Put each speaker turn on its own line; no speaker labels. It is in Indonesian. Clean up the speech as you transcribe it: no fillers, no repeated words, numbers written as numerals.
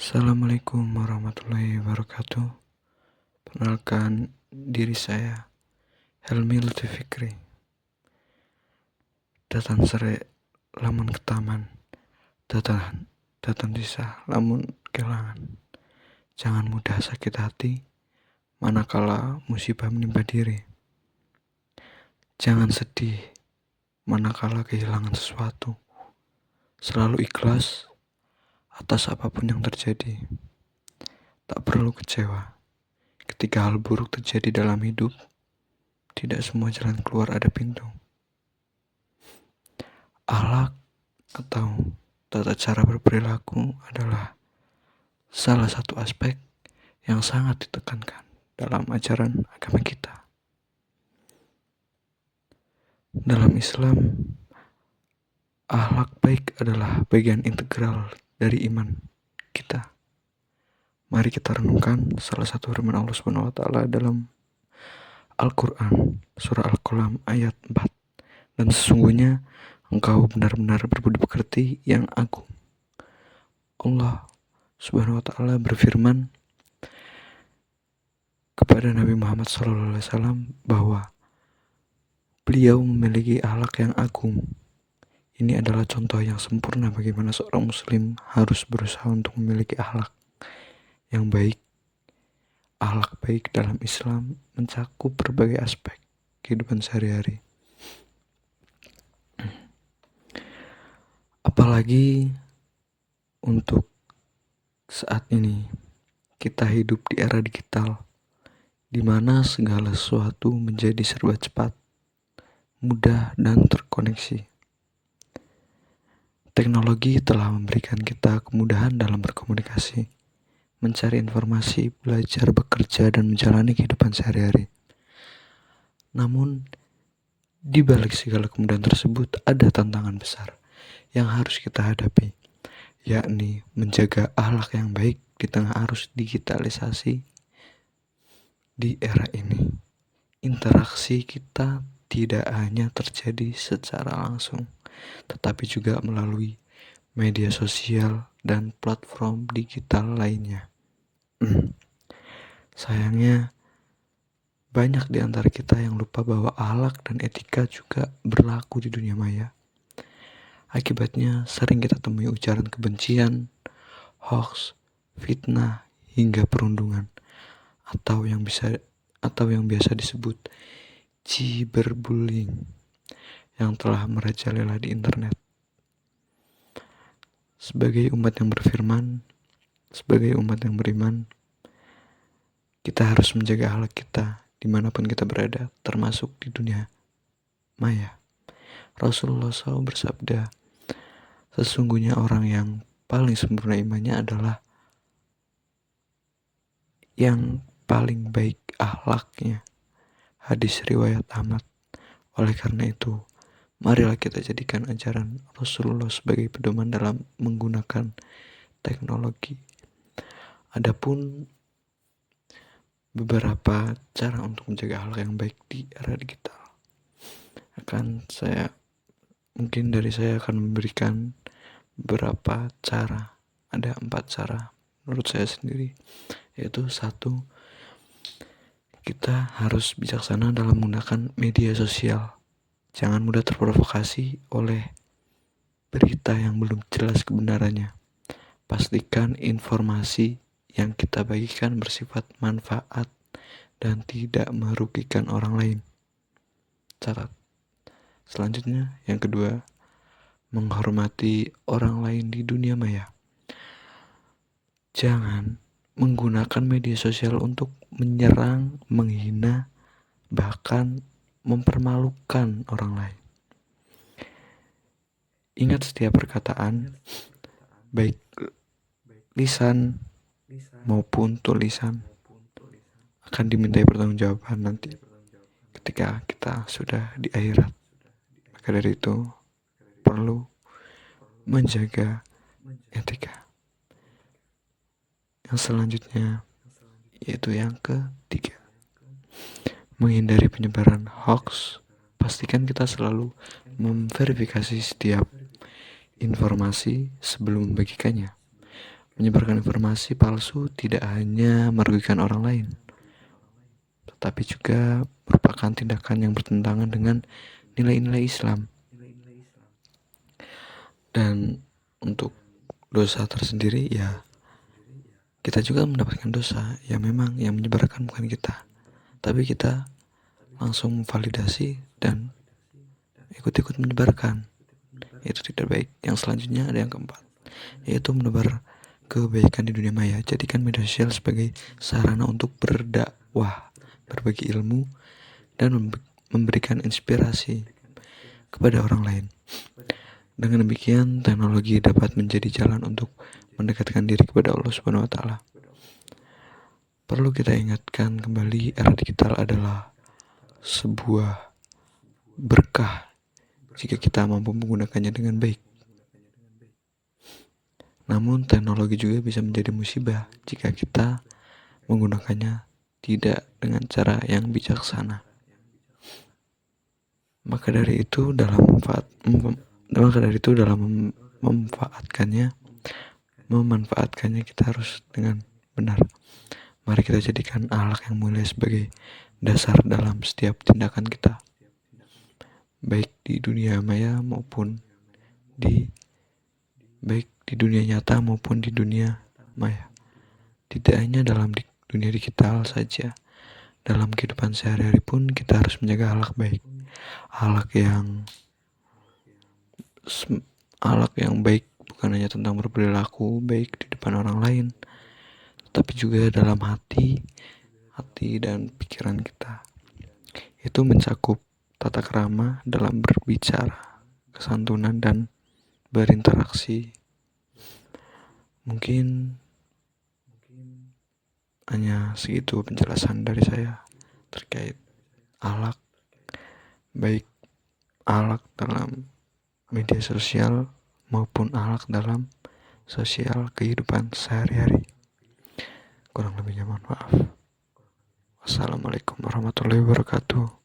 Assalamualaikum warahmatullahi wabarakatuh. Perkenalkan diri saya Helmi Lutfi Fikri. Datang sere lamun ketaman, datang sisa lamun kelangan. Jangan mudah sakit hati manakala musibah menimpa diri. Jangan sedih manakala kehilangan sesuatu. Selalu ikhlas atas apapun yang terjadi. Tak perlu kecewa ketika hal buruk terjadi dalam hidup. Tidak semua jalan keluar ada pintu. Akhlak atau tata cara berperilaku adalah salah satu aspek yang sangat ditekankan dalam ajaran agama kita. Dalam Islam, akhlak baik adalah bagian integral dari iman kita. Mari kita renungkan salah satu firman Allah Subhanahu wa taala dalam Al-Qur'an, surah Al-Qalam ayat 4. Dan sesungguhnya engkau benar-benar berbudi pekerti yang agung. Allah Subhanahu wa taala berfirman kepada Nabi Muhammad SAW bahwa beliau memiliki akhlak yang agung. Ini adalah contoh yang sempurna bagaimana seorang muslim harus berusaha untuk memiliki akhlak yang baik. Akhlak baik dalam Islam mencakup berbagai aspek kehidupan sehari-hari. Apalagi untuk saat ini kita hidup di era digital, di mana segala sesuatu menjadi serba cepat, mudah, dan terkoneksi. Teknologi telah memberikan kita kemudahan dalam berkomunikasi, mencari informasi, belajar, bekerja, dan menjalani kehidupan sehari-hari. Namun, di balik segala kemudahan tersebut ada tantangan besar yang harus kita hadapi, yakni menjaga akhlak yang baik di tengah arus digitalisasi di era ini. Interaksi kita tidak hanya terjadi secara langsung, tetapi juga melalui media sosial dan platform digital lainnya. Sayangnya, banyak di antara kita yang lupa bahwa akhlak dan etika juga berlaku di dunia maya. Akibatnya, sering kita temui ujaran kebencian, hoax, fitnah, hingga perundungan, atau yang biasa disebut cyberbullying yang telah merajalela di internet. Sebagai umat yang beriman, kita harus menjaga akhlak kita dimanapun kita berada, termasuk di dunia maya. Rasulullah SAW bersabda, sesungguhnya orang yang paling sempurna imannya adalah yang paling baik akhlaknya. Hadis riwayat Ahmad. Oleh karena itu, marilah kita jadikan ajaran Rasulullah sebagai pedoman dalam menggunakan teknologi. Adapun beberapa cara untuk menjaga akhlak yang baik di era digital, saya akan memberikan beberapa cara. Ada 4 cara menurut saya sendiri, yaitu 1, kita harus bijaksana dalam menggunakan media sosial. Jangan mudah terprovokasi oleh berita yang belum jelas kebenarannya. Pastikan informasi yang kita bagikan bersifat manfaat dan tidak merugikan orang lain. Catat. Selanjutnya, yang kedua, menghormati orang lain di dunia maya. Jangan menggunakan media sosial untuk menyerang, menghina, bahkan mempermalukan orang lain. Ingat setiap perkataan, baik lisan maupun tulisan, akan dimintai pertanggungjawaban nanti ketika kita sudah di akhirat. Maka dari itu perlu menjaga etika. Yang selanjutnya, yaitu yang ketiga, menghindari penyebaran hoax. Pastikan kita selalu memverifikasi setiap informasi sebelum membagikannya. Menyebarkan informasi palsu tidak hanya merugikan orang lain, tetapi juga merupakan tindakan yang bertentangan dengan nilai-nilai Islam. Dan untuk dosa tersendiri, ya kita juga mendapatkan dosa. Ya memang yang menyebarkan bukan kita, tapi kita langsung validasi dan ikut-ikut menyebarkan. Itu tidak baik. Yang selanjutnya ada yang keempat, yaitu menebar kebaikan di dunia maya. Jadikan media sosial sebagai sarana untuk berdakwah, berbagi ilmu, dan memberikan inspirasi kepada orang lain. Dengan demikian, teknologi dapat menjadi jalan untuk mendekatkan diri kepada Allah Subhanahu wa taala. Perlu kita ingatkan kembali, era digital adalah sebuah berkah jika kita mampu menggunakannya dengan baik. Namun teknologi juga bisa menjadi musibah jika kita menggunakannya tidak dengan cara yang bijaksana. Maka dari itu dalam memanfaatkannya kita harus dengan benar. Mari kita jadikan akhlak yang mulia sebagai dasar dalam setiap tindakan kita, baik di dunia maya maupun baik di dunia nyata maupun di dunia maya. Tidak hanya dalam dunia digital saja, dalam kehidupan sehari-hari pun kita harus menjaga akhlak baik, akhlak yang baik bukan hanya tentang berperilaku baik di depan orang lain, tapi juga dalam hati dan pikiran kita. Itu mencakup tata krama dalam berbicara, kesantunan, dan berinteraksi. Mungkin hanya segitu penjelasan dari saya terkait akhlak, baik akhlak dalam media sosial maupun akhlak dalam sosial kehidupan sehari-hari. Kurang lebihnya mohon maaf. Wassalamualaikum warahmatullahi wabarakatuh.